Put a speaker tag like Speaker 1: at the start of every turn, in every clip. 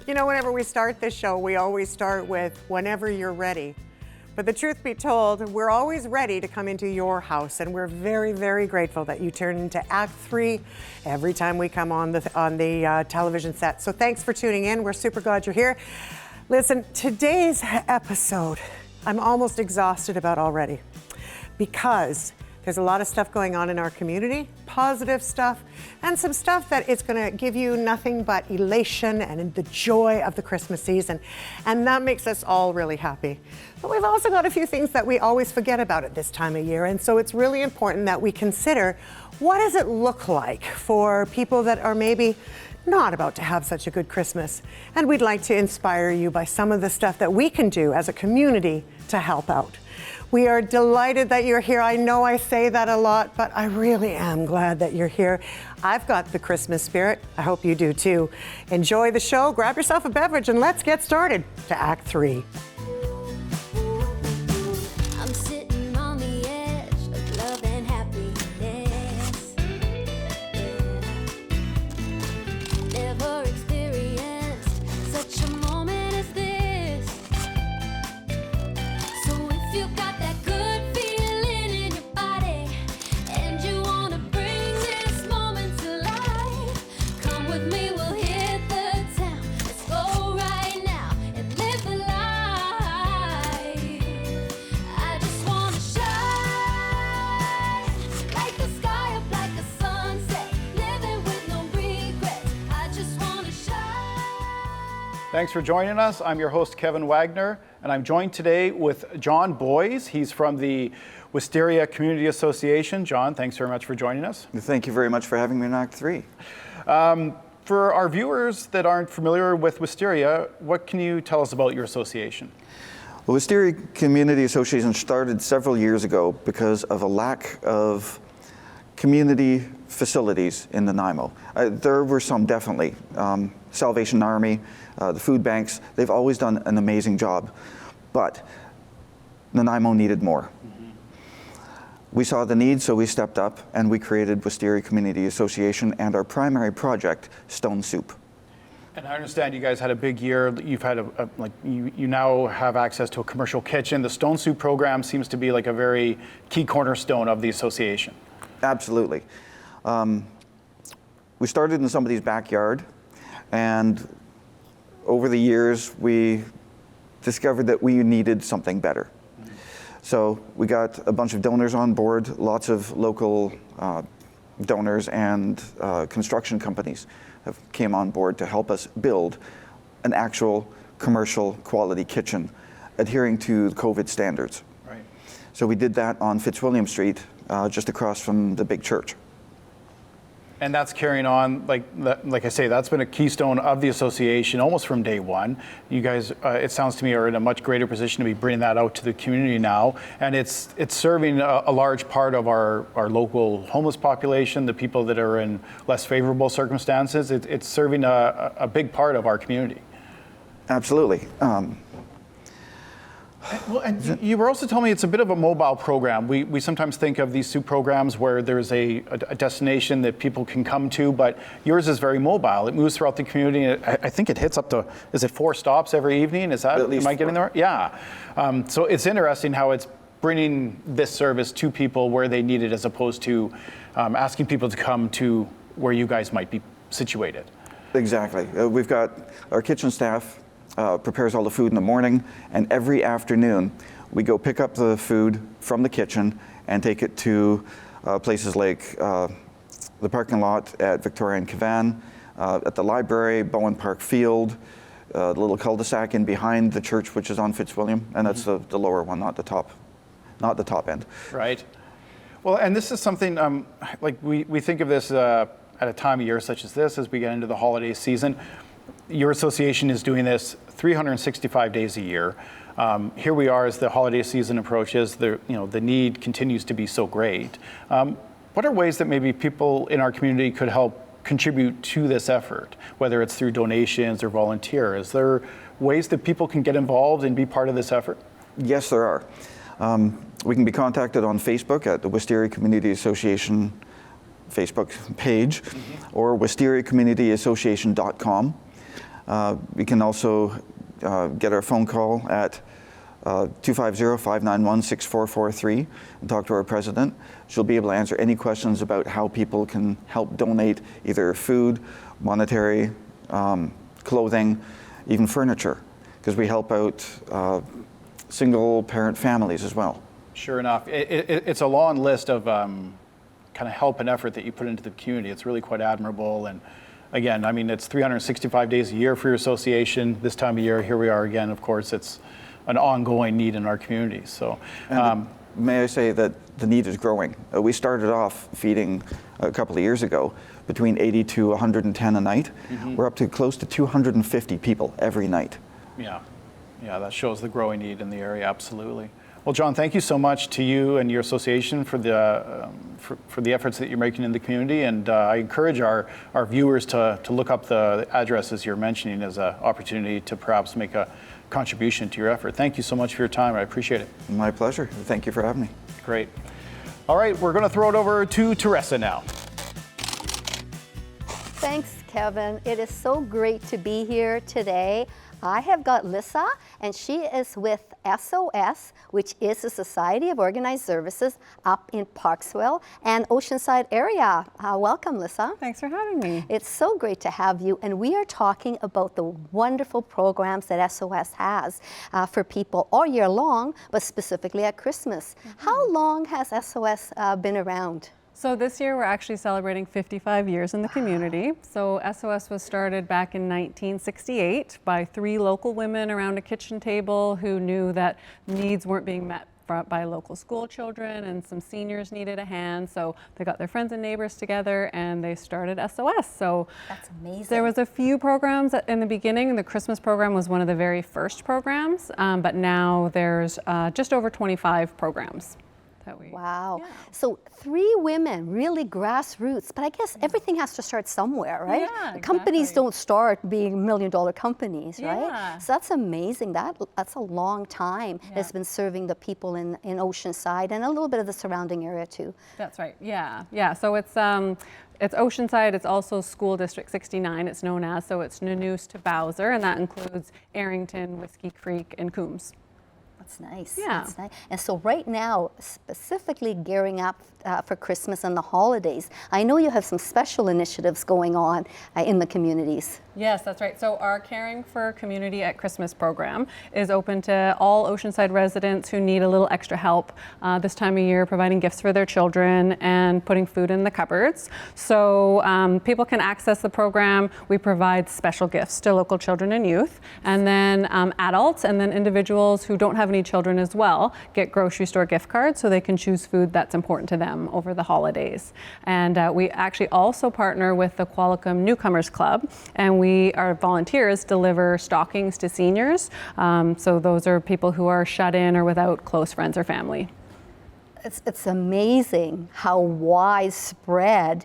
Speaker 1: You know, whenever we start this show, we always start with whenever you're ready. But the truth be told, we're always ready to come into your house, and we're very, very grateful that you turn into Act 3 every time we come on the television set. So thanks for tuning in. We're super glad you're here. Listen, today's episode, I'm almost exhausted about already, because there's a lot of stuff going on in our community, positive stuff, and some stuff that is going to give you nothing but elation and the joy of the Christmas season. And that makes us all really happy. But we've also got a few things that we always forget about at this time of year. And so it's really important that we consider, what does it look like for people that are maybe not about to have such a good Christmas? And we'd like to inspire you by some of the stuff that we can do as a community to help out. We are delighted that you're here. I know I say that a lot, but I really am glad that you're here. I've got the Christmas spirit. I hope you do too. Enjoy the show, grab yourself a beverage, and let's get started to Act 3.
Speaker 2: I'm sitting on the edge of love and happiness. Never experienced such a moment as this. So if you got that good feeling in your body and you want to bring this moment to life, come with me, we'll hit the town. Let's go right now and live the life. I just want to shine like the sky up like a sunset, living with no regrets. I just want to shine.
Speaker 3: Thanks for joining us. I'm your host, Kevin Wagner, and I'm joined today with John Boys. He's from the Wisteria Community Association. John, thanks very much for joining us.
Speaker 4: Thank you very much for having me in Act 3.
Speaker 3: For our viewers that aren't familiar with Wisteria, what can you tell us about your association?
Speaker 4: The Wisteria Community Association started several years ago because of a lack of community facilities in Nanaimo. There were some, definitely. Salvation Army, the food banks, they've always done an amazing job. But Nanaimo needed more. We saw the need, so we stepped up and we created Wisteria Community Association and our primary project, Stone Soup.
Speaker 3: And I understand you guys had a big year. You've had you now have access to a commercial kitchen. The Stone Soup program seems to be like a very key cornerstone of the association.
Speaker 4: Absolutely. We started in somebody's backyard, and over the years we discovered that we needed something better. So we got a bunch of donors on board, lots of local donors and construction companies have came on board to help us build an actual commercial quality kitchen adhering to COVID standards.
Speaker 3: Right.
Speaker 4: So we did that on Fitzwilliam Street, just across from the big church.
Speaker 3: And that's carrying on, like I say, that's been a keystone of the association almost from day one. You guys, it sounds to me, are in a much greater position to be bringing that out to the community now. And it's serving a large part of our local homeless population, the people that are in less favorable circumstances. It's serving a big part of our community.
Speaker 4: Absolutely.
Speaker 3: Well, and you were also telling me it's a bit of a mobile program. We sometimes think of these soup programs where there's a destination that people can come to, but yours is very mobile. It moves throughout the community. I think it hits up to, is it 4 stops every evening? Is that,
Speaker 4: at least
Speaker 3: am I getting there? Yeah. So it's interesting how it's bringing this service to people where they need it, as opposed to asking people to come to where you guys might be situated.
Speaker 4: Exactly. We've got our kitchen staff prepares all the food in the morning, and every afternoon we go pick up the food from the kitchen and take it to places like the parking lot at Victoria and Cavan, at the library, Bowen Park Field, the little cul-de-sac in behind the church, which is on Fitzwilliam, and that's the lower one, not the top end.
Speaker 3: Right. Well, and this is something like we think of this at a time of year such as this, as we get into the holiday season. Your association is doing this 365 days a year. Here we are as the holiday season approaches. The need continues to be so great. What are ways that maybe people in our community could help contribute to this effort, whether it's through donations or volunteer? Is there ways that people can get involved and be part of this effort?
Speaker 4: Yes, there are. We can be contacted on Facebook at the Wisteria Community Association Facebook page, or wisteriacommunityassociation.com. We can also get our phone call at 250-591-6443 and talk to our president. She'll be able to answer any questions about how people can help donate either food, monetary, clothing, even furniture, because we help out single parent families as well.
Speaker 3: Sure enough. It's a long list of kind of help and effort that you put into the community. It's really quite admirable. And again, I mean, it's 365 days a year for your association. This time of year, here we are again. Of course, it's an ongoing need in our community. So,
Speaker 4: may I say that the need is growing. We started off feeding a couple of years ago between 80 to 110 a night. We're up to close to 250 people every night.
Speaker 3: Yeah, that shows the growing need in the area. Absolutely. Well, John, thank you so much to you and your association for the efforts that you're making in the community, and I encourage our viewers to look up the addresses you're mentioning as an opportunity to perhaps make a contribution to your effort. Thank you so much for your time. I appreciate it.
Speaker 4: My pleasure. Thank you for having me.
Speaker 3: Great. All right, we're going to throw it over to Teresa now.
Speaker 5: Thanks, Kevin. It is so great to be here today. I have got Lisa, and she is with SOS, which is the Society of Organized Services up in Parksville and Oceanside area. Welcome, Lisa.
Speaker 6: Thanks for having me.
Speaker 5: It's so great to have you, and we are talking about the wonderful programs that SOS has for people all year long, but specifically at Christmas. How long has SOS been around?
Speaker 6: So this year we're actually celebrating 55 years in the community. So SOS was started back in 1968 by 3 local women around a kitchen table who knew that needs weren't being met by local school children, and some seniors needed a hand. So they got their friends and neighbors together and they started SOS. So
Speaker 5: that's amazing.
Speaker 6: There was a few programs in the beginning. The Christmas program was one of the very first programs, but now there's just over 25 programs.
Speaker 5: Wow.
Speaker 6: Yeah.
Speaker 5: So 3 women, really grassroots, but I guess everything has to start somewhere, right?
Speaker 6: Yeah,
Speaker 5: Companies
Speaker 6: exactly.
Speaker 5: don't start being $1 million companies, right?
Speaker 6: Yeah.
Speaker 5: So that's amazing. That's a long time that's been serving the people in Oceanside and a little bit of the surrounding area too.
Speaker 6: That's right. Yeah. So it's Oceanside. It's also School District 69. It's known as. So it's Nanaimo to Bowser, and that includes Arrington, Whiskey Creek, and Coombs.
Speaker 5: That's nice.
Speaker 6: Yeah.
Speaker 5: That's nice. And so right now, specifically gearing up for Christmas and the holidays, I know you have some special initiatives going on in the communities.
Speaker 6: Yes, that's right. So our Caring for Community at Christmas program is open to all Oceanside residents who need a little extra help this time of year, providing gifts for their children and putting food in the cupboards. So people can access the program. We provide special gifts to local children and youth, and then adults, and then individuals who don't have any children as well get grocery store gift cards so they can choose food that's important to them over the holidays. And we actually also partner with the Qualicum Newcomers Club, and our volunteers deliver stockings to seniors. So those are people who are shut in or without close friends or family.
Speaker 5: It's amazing how widespread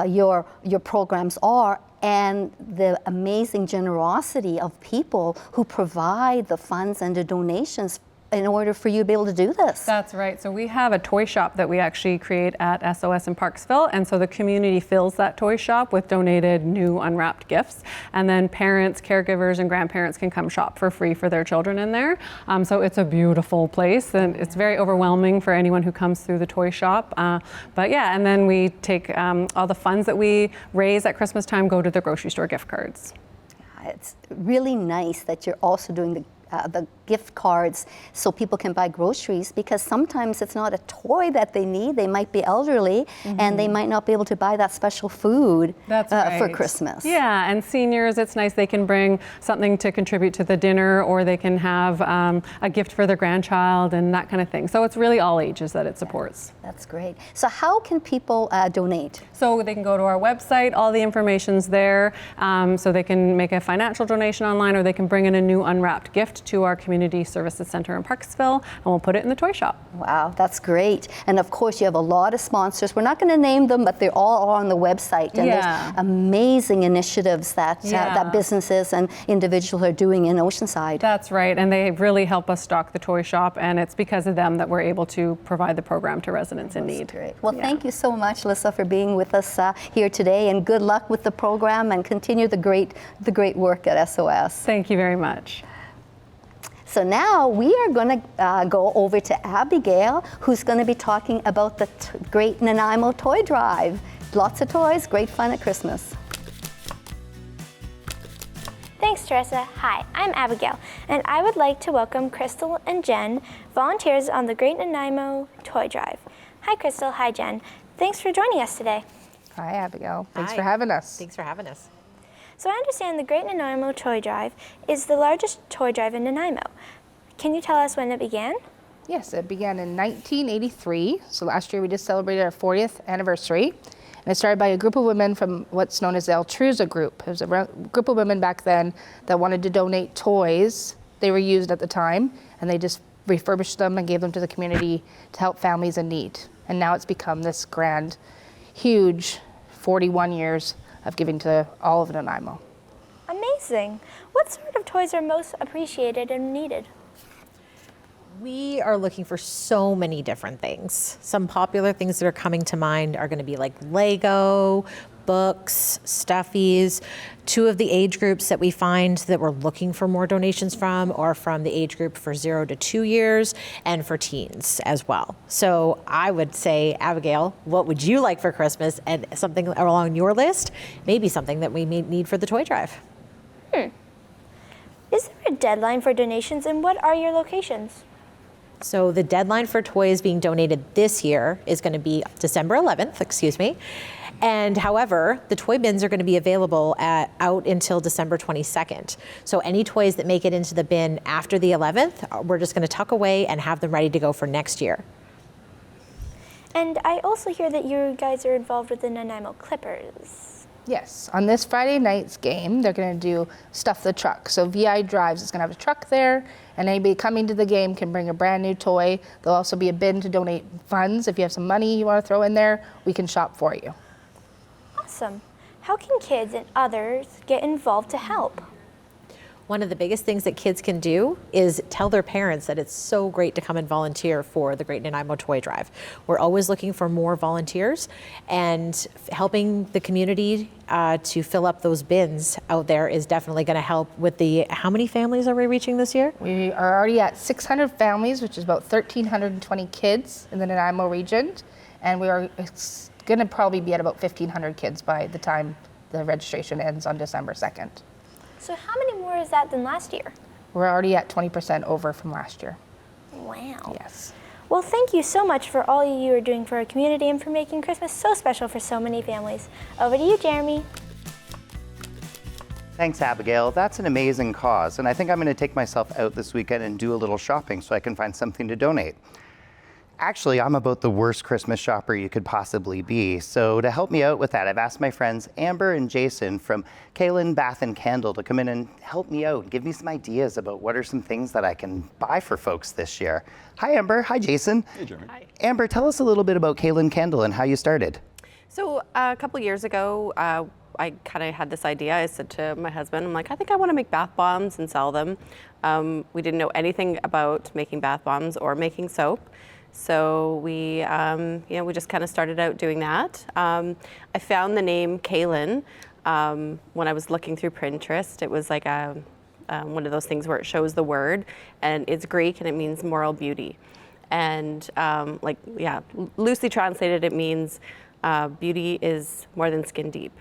Speaker 5: your programs are, and the amazing generosity of people who provide the funds and the donations in order for you to be able to do this.
Speaker 6: That's right. So we have a toy shop that we actually create at SOS in Parksville, and so the community fills that toy shop with donated new unwrapped gifts, and then parents, caregivers, and grandparents can come shop for free for their children in there. So it's a beautiful place, and it's very overwhelming for anyone who comes through the toy shop. But yeah, and then we take all the funds that we raise at Christmas time go to the grocery store gift cards.
Speaker 5: It's really nice that you're also doing the gift cards so people can buy groceries, because sometimes it's not a toy that they need. They might be elderly and they might not be able to buy that special food for Christmas.
Speaker 6: Yeah, and seniors, it's nice they can bring something to contribute to the dinner, or they can have a gift for their grandchild and that kind of thing. So it's really all ages that it supports.
Speaker 5: That's great. So how can people donate?
Speaker 6: So they can go to our website, all the information's there. So they can make a financial donation online, or they can bring in a new unwrapped gift gift to our community services center in Parksville, and we'll put it in the toy shop.
Speaker 5: Wow, that's great. And of course, you have a lot of sponsors. We're not going to name them, but they're all on the website. And
Speaker 6: Yeah.
Speaker 5: there's amazing initiatives that that businesses and individuals are doing in Oceanside.
Speaker 6: That's right, and they really help us stock the toy shop, and it's because of them that we're able to provide the program to residents in need.
Speaker 5: Great. Well,
Speaker 6: Yeah.
Speaker 5: thank you so much, Lissa, for being with us here today, and good luck with the program, and continue the great work at SOS.
Speaker 6: Thank you very much.
Speaker 5: So now we are going to go over to Abigail, who's going to be talking about the great Nanaimo Toy Drive. Lots of toys, great fun at Christmas.
Speaker 7: Thanks, Teresa. Hi, I'm Abigail, and I would like to welcome Crystal and Jen, volunteers on the Great Nanaimo Toy Drive. Hi, Crystal. Hi, Jen. Thanks for joining us today.
Speaker 8: Hi, Abigail. Thanks
Speaker 9: Hi.
Speaker 8: for having us.
Speaker 9: Thanks for having us.
Speaker 7: So I understand the Great Nanaimo Toy Drive is the largest toy drive in Nanaimo. Can you tell us when it began?
Speaker 8: Yes, it began in 1983. So last year we just celebrated our 40th anniversary. And it started by a group of women from what's known as the Act3 group. It was a group of women back then that wanted to donate toys. They were used at the time, and they just refurbished them and gave them to the community to help families in need. And now it's become this grand, huge 41 years of giving to all of Nanaimo.
Speaker 7: Amazing. What sort of toys are most appreciated and needed?
Speaker 9: We are looking for so many different things. Some popular things that are coming to mind are going to be like Lego, books, stuffies. Two of the age groups that we find that we're looking for more donations from are from the age group for 0 to 2 years and for teens as well. So I would say, Abigail, what would you like for Christmas? And something along your list, maybe something that we may need for the toy drive.
Speaker 7: Is there a deadline for donations, and what are your locations?
Speaker 9: So the deadline for toys being donated this year is going to be December 11th, And however, the toy bins are going to be available out until December 22nd. So any toys that make it into the bin after the 11th, we're just going to tuck away and have them ready to go for next year.
Speaker 7: And I also hear that you guys are involved with the Nanaimo Clippers.
Speaker 8: Yes, on this Friday night's game, they're going to do Stuff the Truck. So VI Drives is going to have a truck there, and anybody coming to the game can bring a brand new toy. There'll also be a bin to donate funds. If you have some money you want to throw in there, we can shop for you.
Speaker 7: Awesome. How can kids and others get involved to help?
Speaker 9: One of the biggest things that kids can do is tell their parents that it's so great to come and volunteer for the Great Nanaimo Toy Drive. We're always looking for more volunteers, and helping the community to fill up those bins out there is definitely going to help with how many families are we reaching this year?
Speaker 8: We are already at 600 families, which is about 1,320 kids in the Nanaimo region, and we are going to probably be at about 1,500 kids by the time the registration ends on December 2nd.
Speaker 7: So how many more is that than last year?
Speaker 8: We're already at 20% over from last year.
Speaker 7: Wow.
Speaker 8: Yes.
Speaker 7: Well, thank you so much for all you are doing for our community and for making Christmas so special for so many families. Over to you, Jeremy.
Speaker 10: Thanks, Abigail. That's an amazing cause, and I think I'm going to take myself out this weekend and do a little shopping so I can find something to donate. Actually, I'm about the worst Christmas shopper you could possibly be. So to help me out with that, I've asked my friends Amber and Jason from Kalon Bath and Candle to come in and help me out, give me some ideas about what are some things that I can buy for folks this year. Hi, Amber. Hi, Jason.
Speaker 11: Hey, Jeremy.
Speaker 9: Hi.
Speaker 10: Amber, tell us a little bit about Kalon Candle and how you started.
Speaker 12: So a couple years ago, I kind of had this idea. I said to my husband, I'm like, I think I want to make bath bombs and sell them. We didn't know anything about making bath bombs or making soap. So we just kind of started out doing that. I found the name Kalon when I was looking through Pinterest. It was like one of those things where it shows the word, and it's Greek and it means moral beauty. And loosely translated, it means beauty is more than skin deep.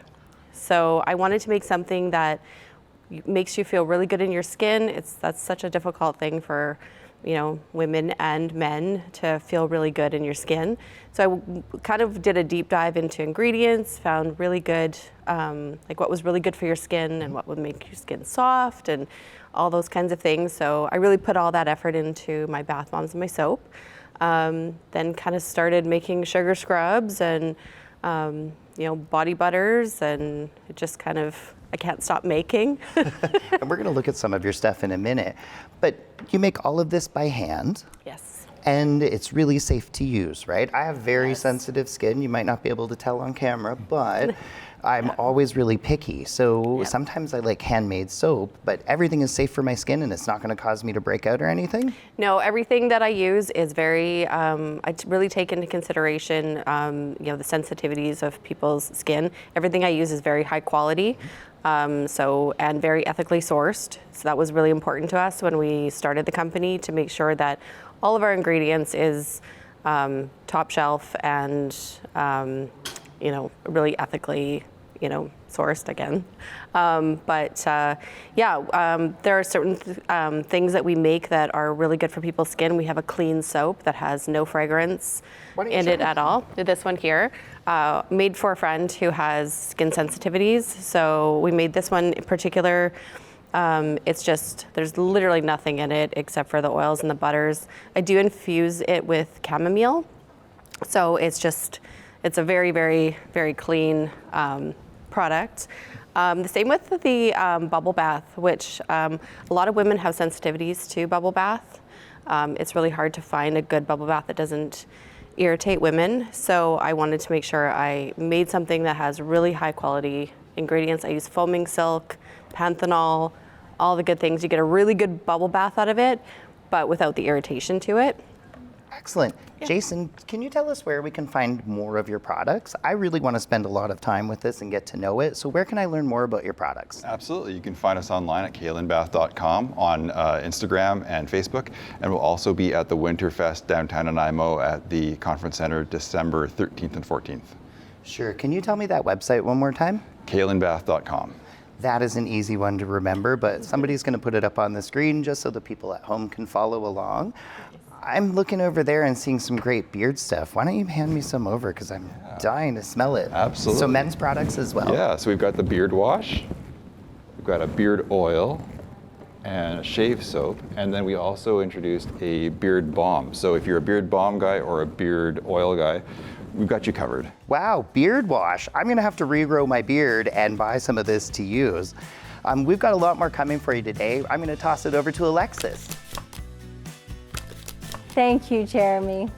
Speaker 12: So I wanted to make something that makes you feel really good in your skin. That's such a difficult thing for women and men to feel really good in your skin. So I kind of did a deep dive into ingredients, found really good, what was really good for your skin and what would make your skin soft and all those kinds of things. So I really put all that effort into my bath bombs and my soap. Then kind of started making sugar scrubs and body butters, and it just kind of I can't stop making.
Speaker 10: And we're going to look at some of your stuff in a minute. But you make all of this by hand.
Speaker 12: Yes.
Speaker 10: And it's really safe to use, right? I have very sensitive skin. You might not be able to tell on camera, but I'm always really picky. So sometimes I like handmade soap, but everything is safe for my skin and it's not going to cause me to break out or anything?
Speaker 12: No, everything that I use is very, really take into consideration, the sensitivities of people's skin. Everything I use is very high quality. And very ethically sourced. So that was really important to us when we started the company, to make sure that all of our ingredients is top shelf and really ethically sourced again. There are certain things that we make that are really good for people's skin. We have a clean soap that has no fragrance in it at all. This one here, made for a friend who has skin sensitivities. So we made this one in particular. It's just, there's literally nothing in it except for the oils and the butters. I do infuse it with chamomile. So it's a very, very, very clean product. The same with the bubble bath, which a lot of women have sensitivities to bubble bath. It's really hard to find a good bubble bath that doesn't irritate women. So I wanted to make sure I made something that has really high quality ingredients. I use foaming silk, panthenol, all the good things. You get a really good bubble bath out of it, but without the irritation to it.
Speaker 10: Excellent. Yeah. Jason, can you tell us where we can find more of your products? I really want to spend a lot of time with this and get to know it. So where can I learn more about your products?
Speaker 11: Absolutely. You can find us online at kalonbath.com, on Instagram and Facebook. And we'll also be at the Winterfest downtown Nanaimo at the Conference Center December 13th and 14th.
Speaker 10: Sure. Can you tell me that website one more time?
Speaker 11: kalonbath.com.
Speaker 10: That is an easy one to remember, but somebody's going to put it up on the screen just so the people at home can follow along. I'm looking over there and seeing some great beard stuff. Why don't you hand me some over, because I'm dying to smell it.
Speaker 11: Absolutely.
Speaker 10: So men's products as well.
Speaker 11: Yeah, so we've got the beard wash, we've got a beard oil, and a shave soap, and then we also introduced a beard balm. So if you're a beard balm guy or a beard oil guy, we've got you covered.
Speaker 10: Wow, beard wash. I'm gonna have to regrow my beard and buy some of this to use. We've got a lot more coming for you today. I'm gonna toss it over to Alexis.
Speaker 13: Thank you, Jeremy.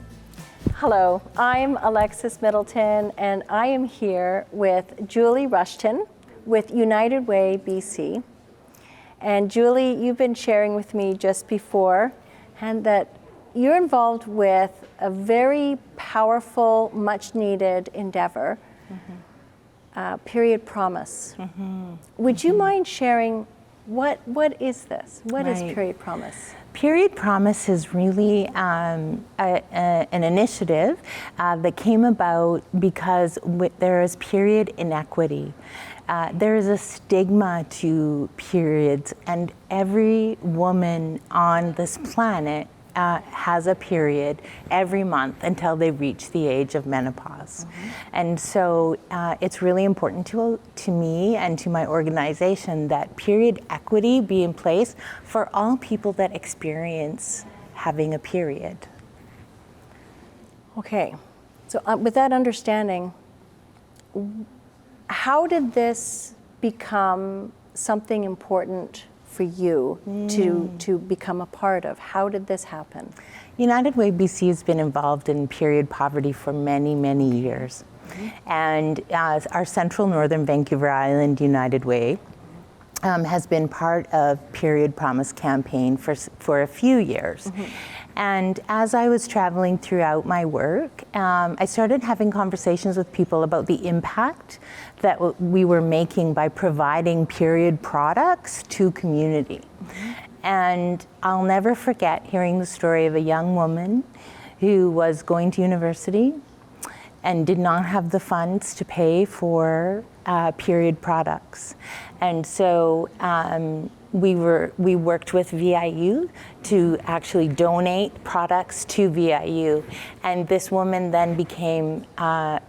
Speaker 13: Hello, I'm Alexis Middleton, and I am here with Julie Rushton with United Way BC. And Julie, you've been sharing with me just before, and that you're involved with a very powerful, much needed endeavor, Period Promise. Would you mind sharing what is this? What is Period Promise?
Speaker 14: Period Promise is really an initiative that came about because there is period inequity. There is a stigma to periods, and every woman on this planet has a period every month until they reach the age of menopause. And so it's really important to me and to my organization that period equity be in place for all people that experience having a period.
Speaker 13: Okay, so with that understanding, how did this become something important for you to become a part of? How did this happen?
Speaker 14: United Way BC has been involved in period poverty for many, many years. And our Central Northern Vancouver Island United Way has been part of Period Promise campaign for a few years. And as I was traveling throughout my work, I started having conversations with people about the impact that we were making by providing period products to community. And I'll never forget hearing the story of a young woman who was going to university and did not have the funds to pay for period products. And so we worked with VIU to actually donate products to VIU. And this woman then became,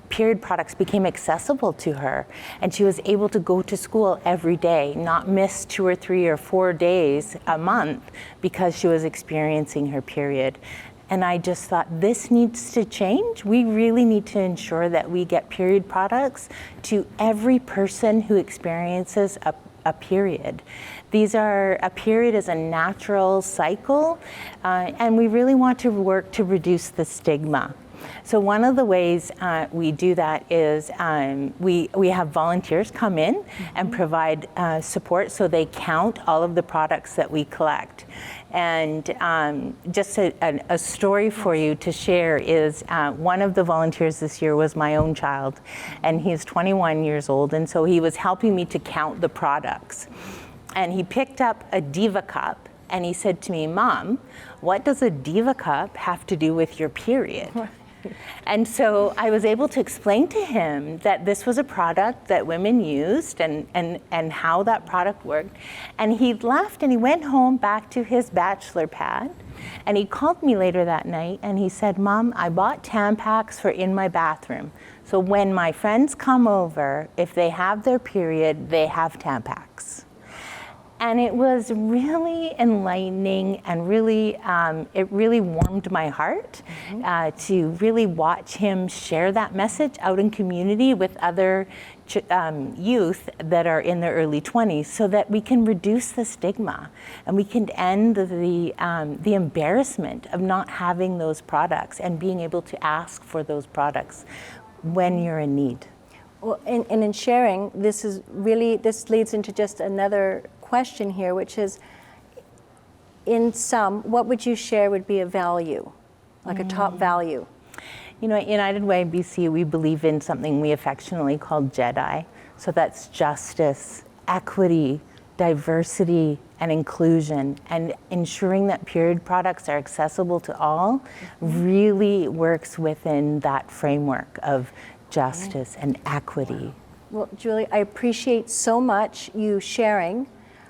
Speaker 14: period products became accessible to her. And she was able to go to school every day, not miss 2 or 3 or 4 days a month because she was experiencing her period. And I just thought, this needs to change. We really need to ensure that we get period products to every person who experiences a period. A period is a natural cycle, and we really want to work to reduce the stigma. So one of the ways we do that is we have volunteers come in and provide support, so they count all of the products that we collect. And just a story for you to share is one of the volunteers this year was my own child, and he's 21 years old, and so he was helping me to count the products. And he picked up a Diva cup, and he said to me, "Mom, what does a Diva cup have to do with your period?" And so I was able to explain to him that this was a product that women used and how that product worked. And he left and he went home back to his bachelor pad. And he called me later that night and he said, "Mom, I bought Tampax for in my bathroom. So when my friends come over, if they have their period, they have Tampax." And it was really enlightening and really, it really warmed my heart to really watch him share that message out in community with other youth that are in their early 20s, so that we can reduce the stigma and we can end the embarrassment of not having those products and being able to ask for those products when you're in need.
Speaker 13: Well, and in sharing, this leads into just another question here, which is, in sum, what would you share would be a value, like a top value?
Speaker 14: You know, at United Way BC, we believe in something we affectionately call JEDI. So that's justice, equity, diversity, and inclusion. And ensuring that period products are accessible to all really works within that framework of justice and equity.
Speaker 13: Well, Julie, I appreciate so much you sharing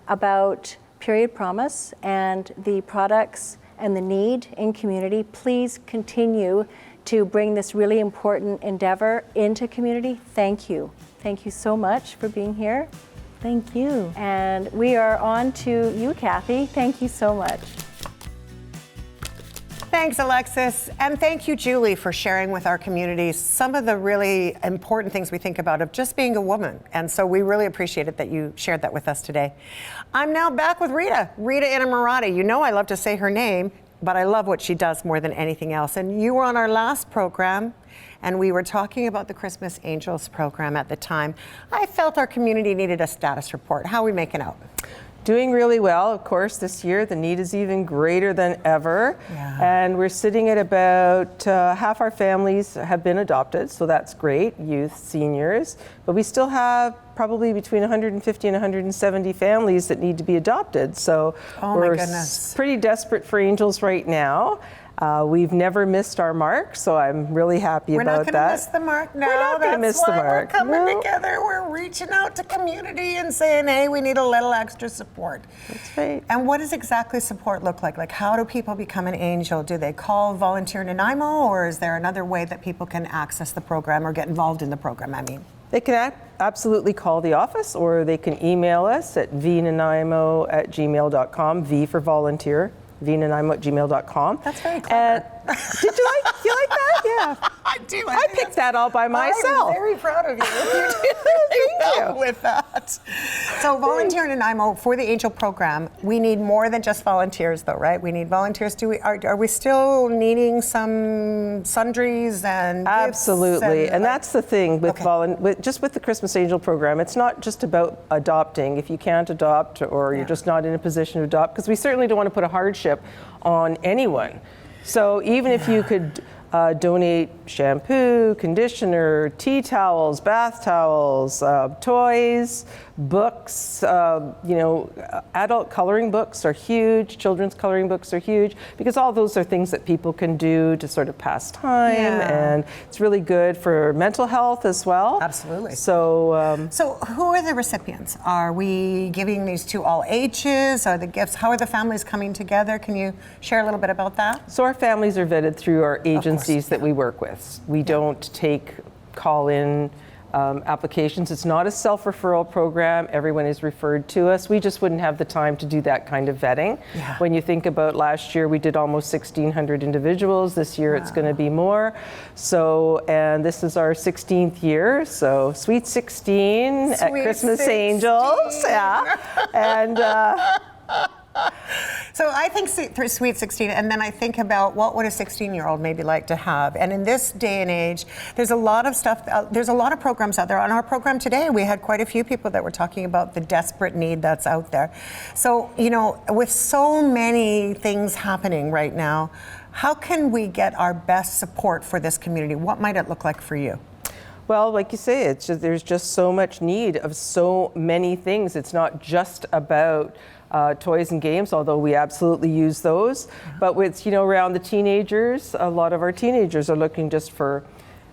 Speaker 13: about Period Promise and the products and the need in community. Please continue to bring this really important endeavor into community. Thank you. Thank you so much for being here.
Speaker 14: Thank you.
Speaker 13: And we are on to you, Kathy. Thank you so much.
Speaker 1: Thanks, Alexis. And thank you, Julie, for sharing with our community some of the really important things we think about of just being a woman. And so we really appreciate it that you shared that with us today. I'm now back with Rita Inamorati. You know I love to say her name, but I love what she does more than anything else. And you were on our last program, and we were talking about the Christmas Angels program at the time. I felt our community needed a status report. How are we making out?
Speaker 15: Doing really well. Of course, this year the need is even greater than ever.
Speaker 1: Yeah.
Speaker 15: And we're sitting at about half our families have been adopted, so that's great, youth, seniors. But we still have probably between 150 and 170 families that need to be adopted. So we're pretty desperate for angels right now. We've never missed our mark, so I'm really happy about that.
Speaker 1: We're not going to miss the mark now.
Speaker 15: We're not going to miss the mark.
Speaker 1: We're coming together. We're reaching out to community and saying, hey, we need a little extra support.
Speaker 15: That's right.
Speaker 1: And what does exactly support look like? Like, how do people become an angel? Do they call Volunteer Nanaimo, or is there another way that people can access the program or get involved in the program, I mean?
Speaker 15: They can absolutely call the office, or they can email us at vnanaimo@gmail.com, V for volunteer. vnanaimo@gmail.com.
Speaker 1: That's very clever.
Speaker 15: Did you like that? Yeah.
Speaker 1: I do.
Speaker 15: I picked that all by myself.
Speaker 1: I'm very proud of you. You did really well with that. So Volunteer Nanaimo, for the Angel program, we need more than just volunteers though, right? We need volunteers. Are we still needing some sundries and
Speaker 15: Absolutely.
Speaker 1: gifts
Speaker 15: And that's the thing with with the Christmas Angel program. It's not just about adopting. If you can't adopt or you're just not in a position to adopt, because we certainly don't want to put a hardship on anyone. So even if you could donate shampoo, conditioner, tea towels, bath towels, toys, books, adult coloring books are huge, children's coloring books are huge, because all those are things that people can do to sort of pass time, and it's really good for mental health as well.
Speaker 1: Absolutely.
Speaker 15: So,
Speaker 1: so who are the recipients? Are we giving these to all ages? Are the gifts, how are the families coming together? Can you share a little bit about that?
Speaker 15: So our families are vetted through our agencies that we work with. We don't take call-in applications. It's not a self-referral program. Everyone is referred to us. We just wouldn't have the time to do that kind of vetting.
Speaker 1: Yeah.
Speaker 15: When you think about last year, we did almost 1,600 individuals. This year, it's going to be more. So, and this is our 16th year. So, Sweet 16 at
Speaker 1: Sweet
Speaker 15: Christmas
Speaker 1: 16.
Speaker 15: Angels. Yeah. And
Speaker 1: so I think through Sweet 16, and then I think about what would a 16-year-old maybe like to have. And in this day and age, there's a lot of stuff, there's a lot of programs out there. On our program today, we had quite a few people that were talking about the desperate need that's out there. So, you know, with so many things happening right now, how can we get our best support for this community? What might it look like for you?
Speaker 15: well, like you say, it's just, there's just so much need of so many things. It's not just about toys and games, although we absolutely use those. But with, you know, around the teenagers, a lot of our teenagers are looking just for,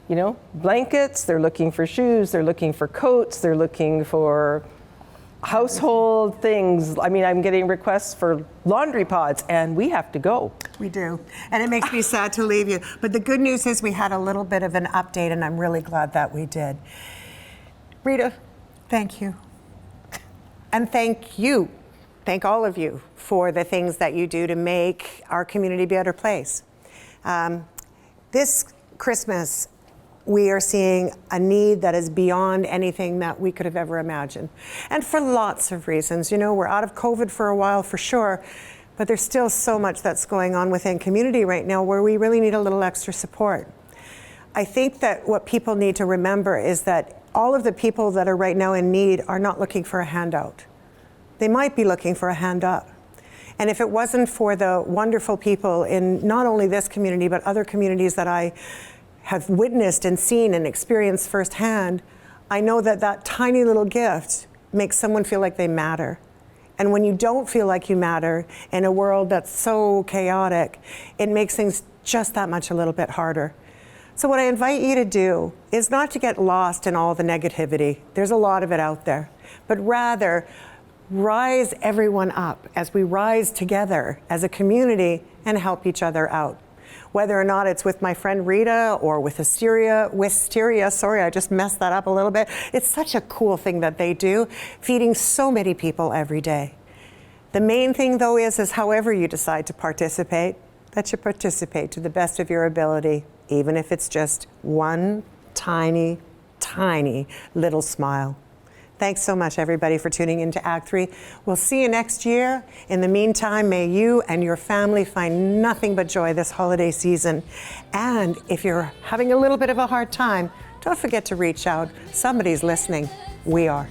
Speaker 15: you know, blankets, they're looking for shoes, they're looking for coats, they're looking for household things. I mean, I'm getting requests for laundry pods, and we have to go.
Speaker 1: We do. And it makes me sad to leave you. But the good news is we had a little bit of an update, and I'm really glad that we did. Rita, thank you. And thank you. Thank all of you for the things that you do to make our community a better place. This Christmas, we are seeing a need that is beyond anything that we could have ever imagined. And for lots of reasons. You know, we're out of COVID for a while for sure, but there's still so much that's going on within community right now where we really need a little extra support. I think that what people need to remember is that all of the people that are right now in need are not looking for a handout. They might be looking for a hand up. And if it wasn't for the wonderful people in not only this community, but other communities that I have witnessed and seen and experienced firsthand, I know that that tiny little gift makes someone feel like they matter. And when you don't feel like you matter in a world that's so chaotic, it makes things just that much a little bit harder. So what I invite you to do is not to get lost in all the negativity. There's a lot of it out there, but rather rise everyone up as we rise together as a community and help each other out. Whether or not it's with my friend Rita or with Wisteria, sorry, I just messed that up a little bit. It's such a cool thing that they do, feeding so many people every day. The main thing though is however you decide to participate, that you participate to the best of your ability, even if it's just one tiny, tiny little smile. Thanks so much, everybody, for tuning into Act 3. We'll see you next year. In the meantime, may you and your family find nothing but joy this holiday season. And if you're having a little bit of a hard time, don't forget to reach out. Somebody's listening. We are.